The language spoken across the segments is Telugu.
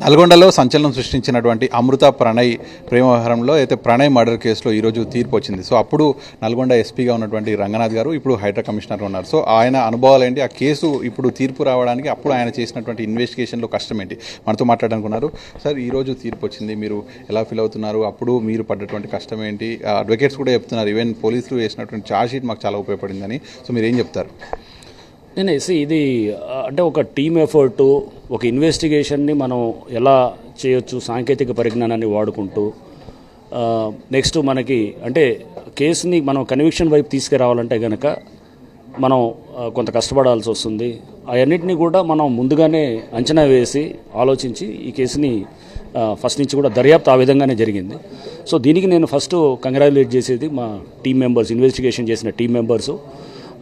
నల్గొండలో సంచలనం సృష్టించినటువంటి అమృత ప్రణయ్ ప్రేమ వ్యవహారంలో అయితే ప్రణయ్ మర్డర్ కేసులో ఈరోజు తీర్పు వచ్చింది. సో అప్పుడు నల్గొండ ఎస్పీగా ఉన్నటువంటి రంగనాథ్ గారు ఇప్పుడు హైడ్రా కమిషనర్గా ఉన్నారు. సో ఆయన అనుభవాలు ఏంటి, ఆ కేసు ఇప్పుడు తీర్పు రావడానికి అప్పుడు ఆయన చేసినటువంటి ఇన్వెస్టిగేషన్లో కష్టం ఏంటి, మనతో మాట్లాడాలనుకున్నారు. సార్ ఈరోజు తీర్పు వచ్చింది, మీరు ఎలా ఫీల్ అవుతున్నారు? అప్పుడు మీరు పడ్డటువంటి కష్టం ఏంటి? అడ్వకేట్స్ కూడా చెప్తున్నారు, ఈవెన్ పోలీసులు వేసినటువంటి ఛార్జ్ షీట్ మాకు చాలా ఉపయోగపడిందని. సో మీరు ఏం చెప్తారు? నేను ఇది అంటే ఒక టీమ్ ఎఫర్టు, ఒక ఇన్వెస్టిగేషన్ని మనం ఎలా చేయొచ్చు సాంకేతిక పరిజ్ఞానాన్ని వాడుకుంటూ, నెక్స్ట్ మనకి అంటే కేసుని మనం కన్విక్షన్ వైపు తీసుకురావాలంటే కనుక మనం కొంత కష్టపడాల్సి వస్తుంది. అవన్నిటినీ కూడా మనం ముందుగానే అంచనా వేసి ఆలోచించి ఈ కేసుని ఫస్ట్ నుంచి కూడా దర్యాప్తు ఆ విధంగానే జరిగింది. సో దీనికి నేను ఫస్ట్ కంగ్రాచులేట్ చేసేది మా టీమ్ మెంబర్స్, ఇన్వెస్టిగేషన్ చేసిన టీమ్ మెంబర్సు.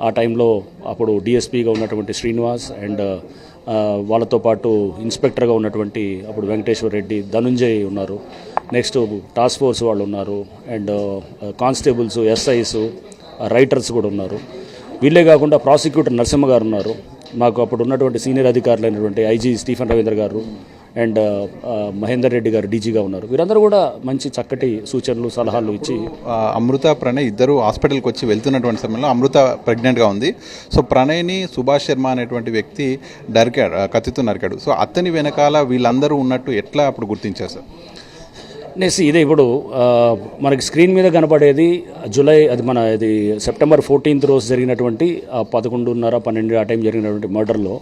ఆ టైంలో అప్పుడు డిఎస్పీగా ఉన్నటువంటి శ్రీనివాస్ అండ్ వాళ్ళతో పాటు ఇన్స్పెక్టర్గా ఉన్నటువంటి అప్పుడు వెంకటేశ్వర రెడ్డి, ధనుంజయ్ ఉన్నారు, నెక్స్ట్ టాస్క్ ఫోర్స్ వాళ్ళు ఉన్నారు, అండ్ కానిస్టేబుల్స్, ఎస్ఐస్, రైటర్స్ కూడా ఉన్నారు. వీళ్ళే కాకుండా ప్రాసిక్యూటర్ నరసింహ గారు ఉన్నారు, మాకు అప్పుడు ఉన్నటువంటి సీనియర్ అధికారులైనటువంటి ఐజీ స్టీఫెన్ రవీంద్ర గారు అండ్ మహేందర్ రెడ్డి గారు డీజీగా ఉన్నారు. వీరందరూ కూడా మంచి చక్కటి సూచనలు సలహాలు ఇచ్చి. అమృత ప్రణయ్ ఇద్దరు హాస్పిటల్కి వచ్చి వెళ్తున్నటువంటి సమయంలో అమృత ప్రెగ్నెంట్గా ఉంది. సో ప్రణయ్ని సుభాష్ శర్మ అనేటువంటి వ్యక్తి కత్తితో నరికాడు. సో అతని వెనకాల వీళ్ళందరూ ఉన్నట్టు ఎట్లా అప్పుడు గుర్తించారు సార్? నెక్స్ట్ ఇదే ఇప్పుడు మనకి స్క్రీన్ మీద కనపడేది జూలై, అది మన ఇది సెప్టెంబర్ 14th రోజు జరిగినటువంటి 11:30-12 ఆ టైం జరిగినటువంటి మర్డర్లో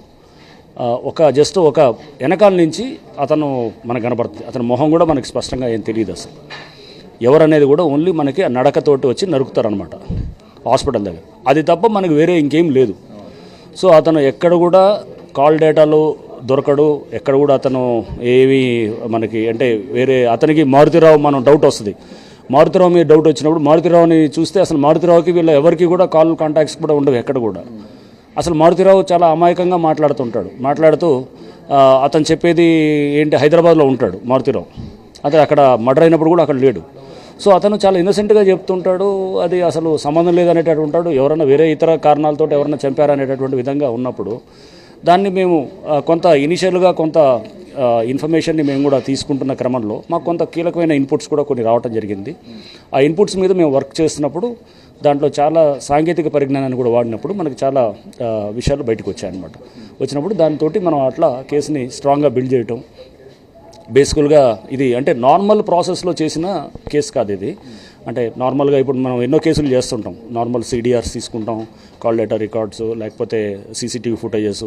జస్ట్ ఒక వెనకాల నుంచి అతను మనకు కనపడుతుంది. అతని మొహం కూడా మనకి స్పష్టంగా ఏం తెలియదు అసలు ఎవరనేది కూడా. ఓన్లీ మనకి నడకతోటి వచ్చి నరుకుతారనమాట హాస్పిటల్ దగ్గర, అది తప్ప మనకు వేరే ఇంకేం లేదు. సో అతను ఎక్కడ కూడా కాల్ డేటాలు దొరకడు, ఎక్కడ కూడా అతను ఏవి మనకి అంటే వేరే అతనికి మారుతిరావు మనం డౌట్ వస్తుంది. మారుతిరావు మీద డౌట్ వచ్చినప్పుడు మారుతిరావుని చూస్తే అసలు మారుతిరావుకి వీళ్ళ ఎవరికి కూడా కాల్ కాంటాక్ట్స్ కూడా ఉండవు ఎక్కడ కూడా. అసలు మారుతిరావు చాలా అమాయకంగా మాట్లాడుతూ అతను చెప్పేది ఏంటి, హైదరాబాద్లో ఉంటాడు మారుతిరావు, అతను అక్కడ మర్డర్ అయినప్పుడు కూడా అక్కడ లేడు. సో అతను చాలా ఇన్నోసెంట్గా చెప్తుంటాడు, అది అసలు సంబంధం లేదనేటట్టు ఉంటాడు. ఎవరైనా వేరే ఇతర కారణాలతో ఎవరైనా చంపారనేటటువంటి విధంగా ఉన్నప్పుడు దాన్ని మేము కొంత ఇనిషియల్గా కొంత ఇన్ఫర్మేషన్ని మేము కూడా తీసుకుంటున్న క్రమంలో మాకు కొంత కీలకమైన ఇన్పుట్స్ కూడా కొన్ని రావడం జరిగింది. ఆ ఇన్పుట్స్ మీద మేము వర్క్ చేస్తున్నప్పుడు దాంట్లో చాలా సాంకేతిక పరిజ్ఞానాన్ని కూడా వాడినప్పుడు మనకి చాలా విషయాలు బయటకు వచ్చాయన్నమాట. వచ్చినప్పుడు దానితో మనం అట్లా కేసుని స్ట్రాంగ్గా బిల్డ్ చేయటం. బేసికల్గా ఇది అంటే నార్మల్ ప్రాసెస్లో చేసిన కేసు కాదు ఇది. అంటే నార్మల్గా ఇప్పుడు మనం ఎన్నో కేసులు చేస్తుంటాం, నార్మల్ సిడిఆర్స్ తీసుకుంటాం, కాల్ డేటా రికార్డ్స్, లేకపోతే సీసీటీవీ ఫుటేజెస్,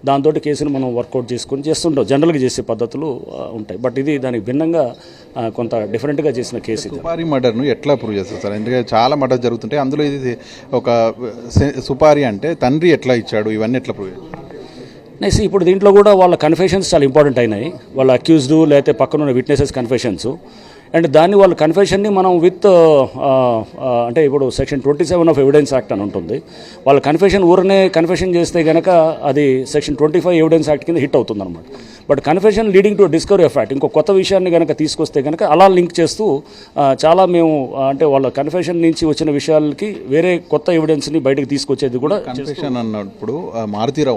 దాంతో కేసును మనం వర్కౌట్ చేసుకొని చేస్తుంటాం. జనరల్గా చేసే పద్ధతులు ఉంటాయి, బట్ ఇది దానికి భిన్నంగా కొంత డిఫరెంట్గా చేసిన కేసు. సుపారీ మర్డర్ను ఎట్లా ప్రూవ్ చేస్తారు సార్? ఎందుకంటే చాలా మర్డర్ జరుగుతుంటాయి, అందులో ఇది ఒక సుపారీ అంటే తండ్రి ఎట్లా ఇచ్చాడు, ఇవన్నీ ఎట్లా ప్రూవ్ చేస్తారు? నెక్స్ట్ ఇప్పుడు దీంట్లో కూడా వాళ్ళ కన్ఫెషన్స్ చాలా ఇంపార్టెంట్ అయినాయి. వాళ్ళ అక్యూజ్డ్ లేకపోతే పక్కన ఉన్న విట్నెసెస్ కన్ఫెషన్స్, అండ్ దాన్ని వాళ్ళ కన్ఫెషన్ని మనం విత్ అంటే ఇప్పుడు సెక్షన్ 27 ఆఫ్ ఎవిడెన్స్ యాక్ట్ అని ఉంటుంది. వాళ్ళ కన్ఫెషన్ ఊరనే కన్ఫెషన్ చేస్తే కనుక అది సెక్షన్ 25 ఎవిడెన్స్ యాక్ట్ కింద హిట్ అవుతుంది అనమాట. But confession leading to discovery of fact, ఇంకో కొత్త విషయాన్ని కనుక తీసుకొస్తే కనుక అలా లింక్ చేస్తూ చాలా మేము అంటే వాళ్ళ కన్ఫెషన్ నుంచి వచ్చిన విషయాలకి వేరే కొత్త ఎవిడెన్స్ని బయటకు తీసుకొచ్చేది కూడా. కన్ఫెషన్ అన్నప్పుడు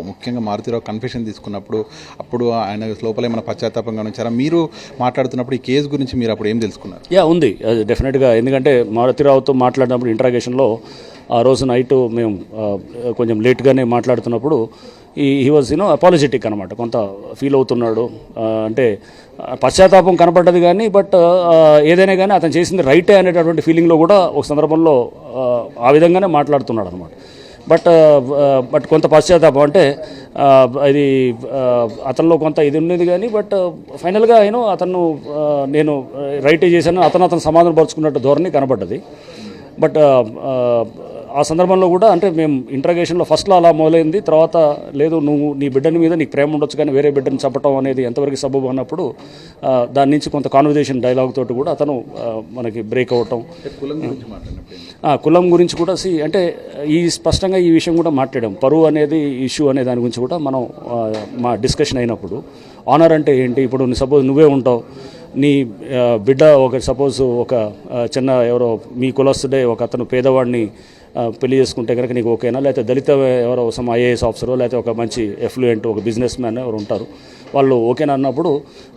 ముఖ్యంగా మారుతిరావు కన్ఫెషన్ తీసుకున్నప్పుడు అప్పుడు ఆయన లోపల ఏమైనా పశ్చాత్తాపంగా ఉంచారా? మీరు మాట్లాడుతున్నప్పుడు ఈ కేసు గురించి మీరు అప్పుడు ఏం తెలుసుకున్నారు? ఉంది డెఫినెట్గా. ఎందుకంటే మారుతిరావుతో మాట్లాడినప్పుడు ఇంట్రాగేషన్లో ఆ రోజు నైట్ మేము కొంచెం లేట్గానే మాట్లాడుతున్నప్పుడు హీ వాజ్ అపాలజెటిక్ అనమాట, కొంత ఫీల్ అవుతున్నాడు. అంటే పశ్చాత్తాపం కనపడ్డది కానీ బట్ ఏదైనా కానీ అతను చేసింది రైటే అనేటటువంటి ఫీలింగ్లో కూడా ఒక సందర్భంలో ఆ విధంగానే మాట్లాడుతున్నాడు అనమాట. బట్ కొంత పశ్చాత్తాపం అంటే ఇది అతనిలో కొంత ఇది ఉండేది కానీ బట్ ఫైనల్గా నేను రైటే చేశాను, అతను సమాధానం పరుచుకున్నట్టు ధోరణి కనబడ్డది. బట్ ఆ సందర్భంలో కూడా అంటే మేము ఇంట్రాగేషన్లో ఫస్ట్లో అలా మొదలైంది, తర్వాత లేదు నువ్వు నీ బిడ్డని మీద నీకు ప్రేమ ఉండొచ్చు కానీ వేరే బిడ్డని చంపటం అనేది ఎంతవరకు సబబు అన్నప్పుడు దాని నుంచి కొంత కాన్వర్జేషన్ డైలాగ్ తోటి కూడా అతను మనకి బ్రేక్ అవ్వటం. కులం గురించి కూడా అంటే స్పష్టంగా ఈ విషయం కూడా మాట్లాడాం. పరువు అనేది ఇష్యూ అనే దాని గురించి కూడా మనం మా డిస్కషన్ అయినప్పుడు ఆనర్ అంటే ఏంటి, ఇప్పుడు సపోజ్ నువ్వే ఉంటావు, నీ బిడ్డ సపోజ్ ఒక చిన్న ఎవరో మీ కులస్తుడే ఒక అతను పేదవాడిని పెళ్లి చేసుకుంటే కనుక నీకు ఓకేనా, లేకపోతే దళిత ఎవరో సమ్ ఐఏఎస్ ఆఫీసరో లేకపోతే ఒక మంచి ఎఫ్లూయెంట్ ఒక బిజినెస్ మ్యాన్ ఎవరు ఉంటారు, వాళ్ళు ఓకేనా అన్నప్పుడు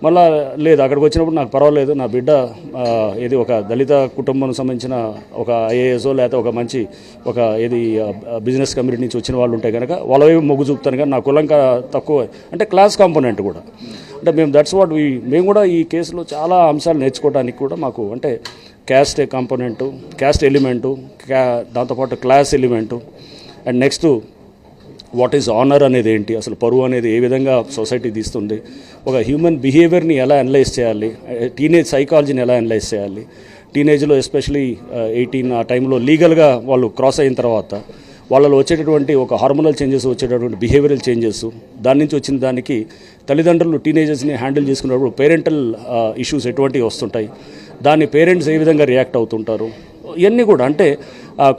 మళ్ళీ లేదు అక్కడికి వచ్చినప్పుడు నాకు పర్వాలేదు నా బిడ్డ ఇది ఒక దళిత కుటుంబం సంబంధించిన ఒక ఐఏఎస్ఓ లేకపోతే ఒక మంచి ఒక ఏది బిజినెస్ కమ్యూనిటీ నుంచి వచ్చిన వాళ్ళు ఉంటే కనుక వాళ్ళ వైపు మొగ్గు చూపుతాను కానీ నా కులం తక్కువ అంటే క్లాస్ కాంపోనెంట్ కూడా అంటే మేము దట్స్ వాట్ మేము కూడా ఈ కేసులో చాలా అంశాలు నేర్చుకోవడానికి కూడా మాకు అంటే క్యాస్ట్ కాంపోనెంటు క్యాస్ట్ ఎలిమెంటు దాంతోపాటు class element and next what is honour అనేది ఏంటి అసలు పరువు అనేది ఏ విధంగా సొసైటీ తీస్తుంది ఒక హ్యూమన్ బిహేవియర్ని ఎలా అనలైజ్ చేయాలి టీనేజ్ సైకాలజీని ఎలా అనలైజ్ చేయాలి టీనేజ్లో ఎస్పెషలీ 18 ఆ టైంలో లీగల్గా వాళ్ళు క్రాస్ అయిన తర్వాత వాళ్ళలో వచ్చేటటువంటి ఒక హార్మోనల్ చేంజెస్ వచ్చేటటువంటి బిహేవియరల్ చేంజెస్ దాని నుంచి వచ్చిన దానికి తల్లిదండ్రులు టీనేజర్స్ని హ్యాండిల్ చేసుకున్నప్పుడు పేరెంటల్ ఇష్యూస్ ఎటువంటివి వస్తుంటాయి దాన్ని పేరెంట్స్ ఏ విధంగా రియాక్ట్ అవుతుంటారు ఇవన్నీ కూడా అంటే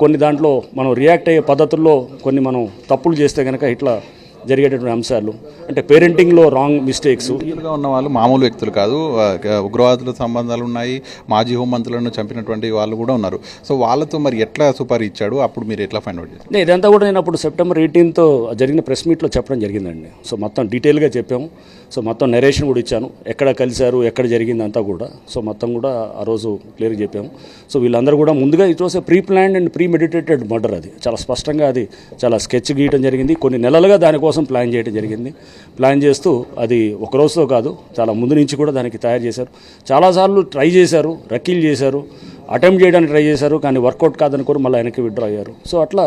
కొన్ని దాంట్లో మనం రియాక్ట్ అయ్యే పద్ధతుల్లో కొన్ని మనం తప్పులు చేస్తే కనుక ఇట్లా జరిగేటటువంటి అంశాలు అంటే పేరెంటింగ్లో రాంగ్ మిస్టేక్స్ గా ఉన్న వాళ్ళు మామూలు వ్యక్తులు కాదు, ఉగ్రవాదుల సంబంధాలు ఉన్నాయి, మాజీ హోంమంత్రులను చంపినటువంటి వాళ్ళు కూడా ఉన్నారు. సో వాళ్ళతో మరి ఎట్లా సుపారీ ఇచ్చాడు, అప్పుడు మీరు ఎట్లా ఫైండ్ అవుట్ చేస్తారు? ఇదంతా కూడా నేను అప్పుడు సెప్టెంబర్ 18th జరిగిన ప్రెస్ మీట్లో చెప్పడం జరిగిందండి. సో మొత్తం డీటెయిల్గా చెప్పాము. సో మొత్తం నెరేషన్ కూడా ఇచ్చాను, ఎక్కడ కలిశారు ఎక్కడ జరిగింది అంతా కూడా. సో మొత్తం కూడా ఆ రోజు క్లియర్గా చెప్పాము. సో వీళ్ళందరూ కూడా ముందుగా it was a pre planned and pre meditated murder. అది చాలా స్పష్టంగా అది చాలా స్కెచ్ గీయడం జరిగింది. కొన్ని నెలలుగా దానికోసం ప్లాన్ చేయడం జరిగింది. ప్లాన్ చేస్తూ అది ఒక రోజుతో కాదు చాలా ముందు నుంచి కూడా దానికి తయారు చేశారు. చాలాసార్లు ట్రై చేశారు, రకీలు చేశారు, అటెంప్ట్ చేయడానికి ట్రై చేశారు, కానీ వర్కౌట్ కాదనుకోరు మళ్ళీ వెనక్కి విత్డ్రా అయ్యారు. సో అట్లా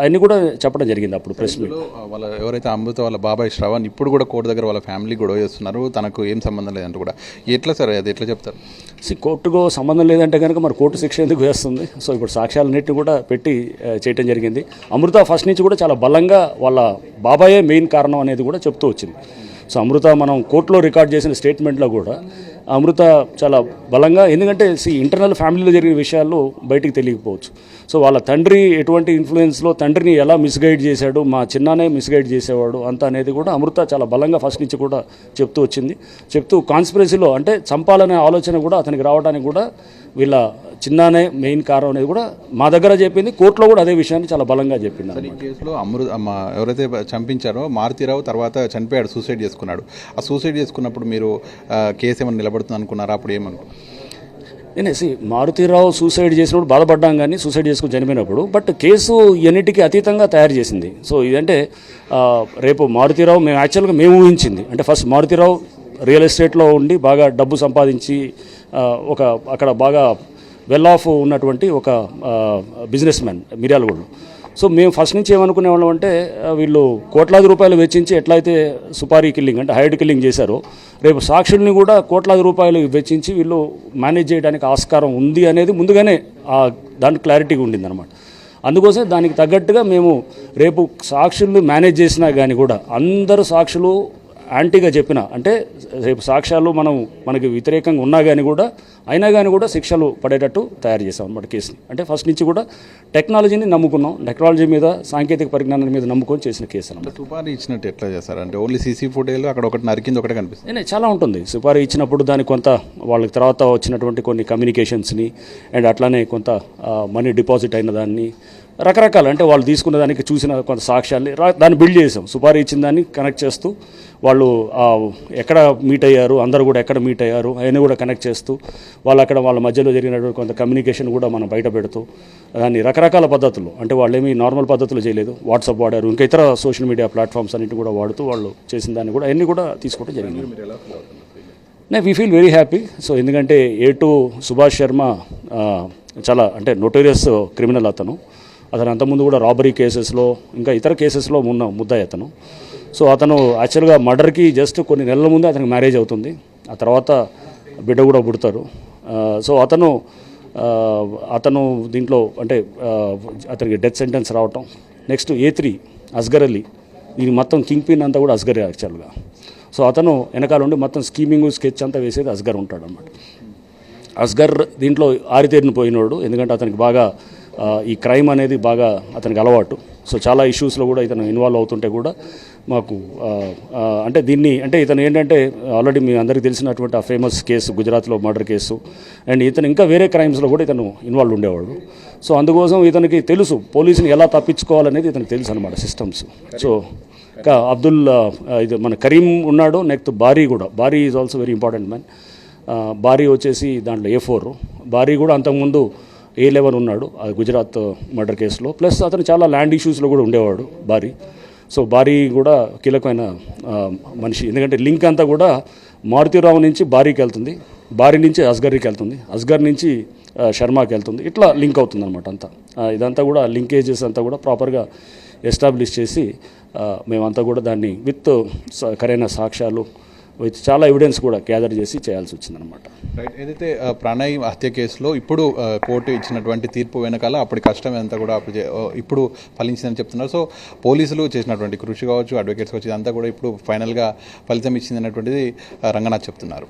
అన్నీ కూడా చెప్పడం జరిగింది అప్పుడు ప్రెస్ మీట్. వాళ్ళ ఎవరైతే అమృత వాళ్ళ బాబాయ్ శ్రవణ్ ఇప్పుడు కూడా కోర్టు దగ్గర వాళ్ళ ఫ్యామిలీ గొడవ చేస్తున్నారు, తనకు ఏం సంబంధం లేదంటూ కూడా. ఎట్లా సార్ అది ఎట్లా చెప్తారు? కోర్టుకు సంబంధం లేదంటే కనుక మరి కోర్టు శిక్ష ఎందుకు వేస్తుంది? సో ఇప్పుడు సాక్ష్యాలన్నింటినీ కూడా పెట్టి చేయటం జరిగింది. అమృత ఫస్ట్ నుంచి కూడా చాలా బలంగా వాళ్ళ బాబాయే మెయిన్ కారణం అనేది కూడా చెప్తూ వచ్చింది. సో అమృత మనం కోర్టులో రికార్డ్ చేసిన స్టేట్మెంట్లో కూడా అమృత చాలా బలంగా, ఎందుకంటే ఇంటర్నల్ ఫ్యామిలీలో జరిగిన విషయాలు బయటికి తెలియకపోవచ్చు. సో వాళ్ళ తండ్రి ఎటువంటి ఇన్ఫ్లుయెన్స్లో తండ్రిని ఎలా మిస్గైడ్ చేశాడు, మా చిన్నానే మిస్గైడ్ చేసేవాడు అంత అనేది కూడా అమృత చాలా బలంగా ఫస్ట్ నుంచి కూడా చెప్తూ వచ్చింది. చెప్తూ కాన్స్పిరసీలో అంటే చంపాలనే ఆలోచన కూడా అతనికి రావడానికి కూడా వీళ్ళ చిన్నానే మెయిన్ కారణం అనేది కూడా మా దగ్గర చెప్పింది. కోర్టులో కూడా అదే విషయాన్ని చాలా బలంగా చెప్పింది. ఈ కేసులో ఎవరైతే చంపించారో మారుతీరావు తర్వాత చనిపోయాడు, సూసైడ్ చేసుకున్నాడు. ఆ సూసైడ్ చేసుకున్నప్పుడు మీరు కేసు ఏమైనా నిలబడుతుంది అనుకున్నారా? అప్పుడు ఏమనుకున్నారు? నేనేసి మారుతీరావు సూసైడ్ చేసినప్పుడు బాధపడ్డాం, కానీ సూసైడ్ చేసుకుని చనిపోయినప్పుడు. బట్ కేసు ఎన్నిటికీ అతీతంగా తయారు చేసింది. సో ఇదంటే రేపు మారుతీరావు మేము యాక్చువల్గా మేము ఊహించింది అంటే ఫస్ట్ మారుతీరావు రియల్ ఎస్టేట్లో ఉండి బాగా డబ్బు సంపాదించి ఒక అక్కడ బాగా వెల్ ఆఫ్ ఉన్నటువంటి ఒక బిజినెస్ మ్యాన్ మిర్యాలగూడలో. సో మేము ఫస్ట్ నుంచి ఏమనుకునే వాళ్ళం అంటే వీళ్ళు కోట్లాది రూపాయలు వెచ్చించి ఎట్లయితే సుపారీ కిల్లింగ్ అంటే హైడ్ కిల్లింగ్ చేశారో రేపు సాక్షుల్ని కూడా కోట్లాది రూపాయలు వెచ్చించి వీళ్ళు మేనేజ్ చేయడానికి ఆస్కారం ఉంది అనేది ముందుగానే దానికి క్లారిటీగా ఉండిందన్నమాట. అందుకోసం దానికి తగ్గట్టుగా మేము రేపు సాక్షుల్ని మేనేజ్ చేసినా కానీ కూడా అందరు సాక్షులు యాంటీగా చెప్పిన అంటే రేపు సాక్ష్యాలు మనకి వ్యతిరేకంగా ఉన్నా కానీ కూడా అయినా కానీ కూడా శిక్షలు పడేటట్టు తయారు చేసాం అన్నమాట కేసుని. అంటే ఫస్ట్ నుంచి కూడా టెక్నాలజీని నమ్ముకున్నాం, టెక్నాలజీ మీద సాంకేతిక పరిజ్ఞానం మీద నమ్ముకొని చేసిన కేసు అన్నమాట. సుపారీ ఇచ్చినట్టు ఎట్లా చేస్తారు అంటే ఓన్లీ సీసీ ఫుటేజ్లో అక్కడ ఒకటి నరికింది ఒకటే కనిపిస్తుంది. చాలా ఉంటుంది. సుపారీ ఇచ్చినప్పుడు దానికి కొంత వాళ్ళకి తర్వాత వచ్చినటువంటి కొన్ని కమ్యూనికేషన్స్ని అండ్ అట్లానే కొంత మనీ డిపాజిట్ అయిన దాన్ని రకరకాల అంటే వాళ్ళు తీసుకున్న దానికి చూసిన కొంత సాక్ష్యాన్ని దాన్ని బిల్డ్ చేసాం. సుపారీ ఇచ్చిన దాన్ని కనెక్ట్ చేస్తూ వాళ్ళు ఎక్కడ మీట్ అయ్యారు, అందరూ కూడా ఎక్కడ మీట్ అయ్యారు అవన్నీ కూడా కనెక్ట్ చేస్తూ వాళ్ళు అక్కడ వాళ్ళ మధ్యలో జరిగినటువంటి కొంత కమ్యూనికేషన్ కూడా మనం బయట పెడుతూ దాన్ని రకరకాల పద్ధతులు అంటే వాళ్ళు ఏమీ నార్మల్ పద్ధతులు చేయలేదు, వాట్సాప్ వాడారు, ఇంకా ఇతర సోషల్ మీడియా ప్లాట్ఫామ్స్ అన్నింటిని కూడా వాడుతూ వాళ్ళు చేసిన దాన్ని కూడా అన్నీ కూడా తీసుకోవడం జరిగింది. We feel very happy. So ఎందుకంటే A2 సుభాష్ శర్మ చాలా అంటే నోటోరియస్ క్రిమినల్ అతను అంతకుముందు కూడా రాబరీ కేసెస్లో ఇంకా ఇతర కేసెస్లో ముద్దాయి అతను. సో అతను యాక్చువల్గా మర్డర్కి జస్ట్ కొన్ని నెలల ముందే అతనికి మ్యారేజ్ అవుతుంది, ఆ తర్వాత బిడ్డ కూడా పుడతారు. సో అతను దీంట్లో అంటే అతనికి డెత్ సెంటెన్స్ రావటం. నెక్స్ట్ A3 అస్గర్ అలీ, దీని మొత్తం కింగ్ పిన్ అంతా కూడా అస్గర్ యాక్చువల్గా. సో అతను వెనకాల ఉండి మొత్తం స్కీమింగ్ స్కెచ్ అంతా వేసేది అస్గర్ ఉంటాడు అన్నమాట. అస్గర్ దీంట్లో ఆరితేరిన పోయినోడు, ఎందుకంటే అతనికి బాగా ఈ క్రైమ్ అనేది బాగా అతనికి అలవాటు. సో చాలా ఇష్యూస్లో కూడా ఇతను ఇన్వాల్వ్ అవుతుంటే కూడా మాకు అంటే దీన్ని అంటే ఇతను ఏంటంటే ఆల్రెడీ మీ అందరికీ తెలిసినటువంటి ఆ ఫేమస్ కేసు గుజరాత్లో మర్డర్ కేసు అండ్ ఇతను ఇంకా వేరే క్రైమ్స్లో కూడా ఇతను ఇన్వాల్వ్ ఉండేవాడు. సో అందుకోసం ఇతనికి తెలుసు పోలీసుని ఎలా తప్పించుకోవాలనేది ఇతనికి తెలుసు అనమాట సిస్టమ్స్. సో అబ్దుల్ ఇది మన కరీం ఉన్నాడు. నెక్స్ట్ బారీ కూడా, బారీ is also very important man. బారీ వచ్చేసి దాంట్లో A4. బారీ కూడా అంతకుముందు A11 ఉన్నాడు ఆ గుజరాత్ మర్డర్ కేసులో. ప్లస్ అతను చాలా ల్యాండ్ ఇష్యూస్లో కూడా ఉండేవాడు బారీ. సో బారీ కూడా కీలకమైన మనిషి, ఎందుకంటే లింక్ అంతా కూడా మారుతీరావు నుంచి బారీకి వెళ్తుంది, బారీ నుంచి అస్గర్కి వెళ్తుంది, అస్గర్ నుంచి శర్మాకి వెళ్తుంది, ఇట్లా లింక్ అవుతుంది అనమాట అంతా. ఇదంతా కూడా లింకేజెస్ అంతా కూడా ప్రాపర్గా ఎస్టాబ్లిష్ చేసి మేమంతా కూడా దాన్ని విత్ సరైన సాక్ష్యాలు విత్ చాలా ఎవిడెన్స్ కూడా గ్యాదర్ చేసి చేయాల్సి వచ్చిందనమాట. రైట్. ఏదైతే ప్రణయ్ హత్య కేసులో ఇప్పుడు కోర్టు ఇచ్చినటువంటి తీర్పు వెనకాల అప్పటి కష్టం అంతా కూడా ఇప్పుడు ఫలించిందని చెప్తున్నారు. సో పోలీసులు చేసినటువంటి కృషి కావచ్చు, అడ్వకేట్స్ కావచ్చు, ఇదంతా కూడా ఇప్పుడు ఫైనల్గా ఫలితం ఇచ్చింది అన్నటువంటిది రంగనాథ్ చెప్తున్నారు.